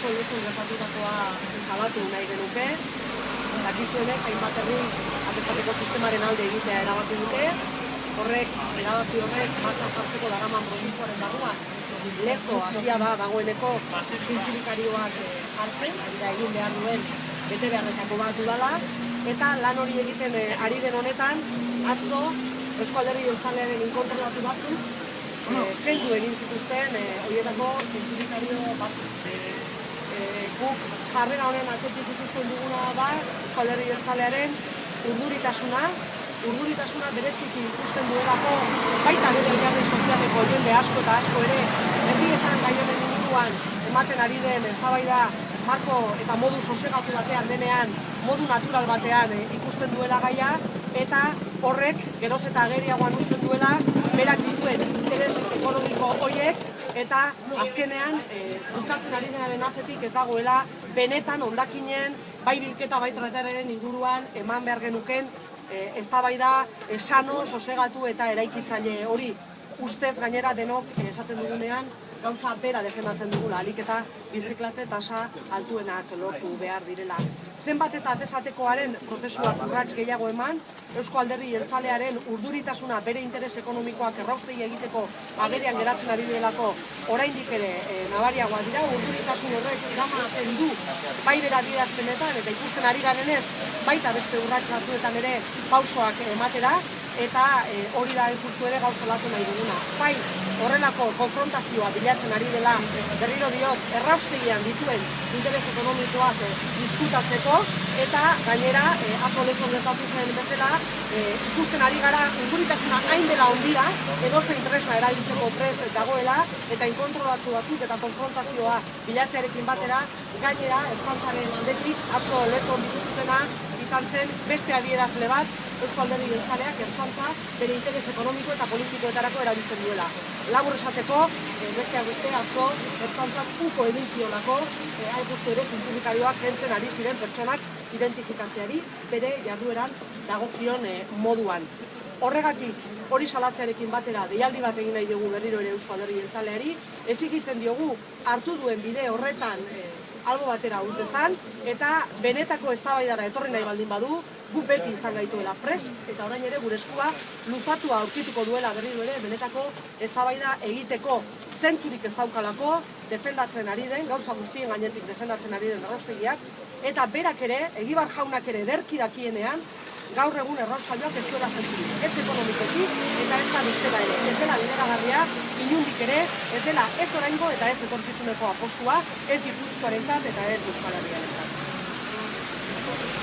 atzo lezon gertatutakoa salatu nahi genuke. Dakizuenez, hainbat herri atezateko sistemaren alde egitea erabaki dute. Erabaki horrek martxan jartzeko daraman proiektuaren barruan. Lezo hasia da dagoeneko zintzilikariak jartzen, eta egin behar duen bete beharretako bat udala. Eta lan hori egiten ari den honetan, atzo Eusko Alderdi Jeltzalearen inkontrolatu batzuk kendu egin zituzten horietako zintzilikari batzuk. Guk jarrera honen atzetik ikusten duguna da Eusko Alderdi Jeltzalearen urduritasuna bereziki ikusten duelako baita bere oinarri sozialeko jende asko eta asko ere herrietan gai honen inguruan ematen ari den eztabaida marko eta modu sosegatu batean denean, modu natural batean ikusten duela gaia, eta horrek geroz eta ageriagoan uzten duela berak dituen interes ekonomiko horiek, eta azkenean bultzatzen ari denaren atzetik ez dagoela benetan hondakinen bai bilketa bai tratararen inguruan eman behar genuken eztabaida sano, sosegatu eta eraikitzaile hori. Ustez gainera denok esaten dugunean gauza bera defendatzen dugula, ahalik eta biziklatze tasa altuenak lortu behar direla. Zenbat eta atezatekoaren prozesuak urrats gehiago eman, Eusko Alderdi Jeltzalearen urduritasuna bere interes ekonomikoak erraustegi egiteko agerian geratzen ari direlako oraindik ere nabariagoa dira, urduritasun horrek iramaten du bai bera adierazpenetan eta ikusten ari garenez baita beste urrats batzuetan ere pausoak ematera, eta hori da justu ere gauza latu nahi duguna. Bai, horrelako konfrontazioa bilatzen ari dela, berriro diot, erraustegian dituen interes ekonomikoak diskutatzeko, eta gainera, atzo lezon gertatu zen bezala, ikusten ari gara urduritasuna hain dela ondira, edozein tresna erabiltzeko prest dagoela, eta inkontrolatu batzuk eta konfrontazioa bilatzearekin batera, gainera, ertzaintzaren aldetik, atzo lezon bizituzena, izan zen beste adierazle bat, Eusko Alderdi Jeltzaleak ertzaintza bere interes ekonomiko eta politikoetarako erabiltzen duela. Labur esateko, besteak beste, atzo ertzaintzak uko egin ziolako, hain justu ere zintzilikarioak kentzen ari ziren pertsonak identifikatzeari bere jardueran dagokion moduan. Horregatik, hori salatzearekin batera, deialdi bat egin nahi dugu berriro ere Eusko Alderdi Jeltzaleari, exigitzen diogu hartu duen bide horretan albo batera dezan, eta benetako eztabaidara etorri nahi baldin badu, gu beti izan gaituela prest, eta orain ere gure eskua luzatua aurkituko duela berriro ere benetako eztabaida egiteko zentzurik ez daukalako, defendatzen ari den, gauza guztien gainetik defendatzen ari den erraustegiak, eta berak ere, Egibar jaunak ere ederki dakienean, gaur egun errauskailuak ez duela zentzurik, ez ekonomikoki eta ez da bestela ere. Ez dela bideragarria, inundik ere, ez dela ez oraingo eta ez etorkizuneko apostua, ez Gipuzkoarentzat eta ez Euskal Herriarentzat.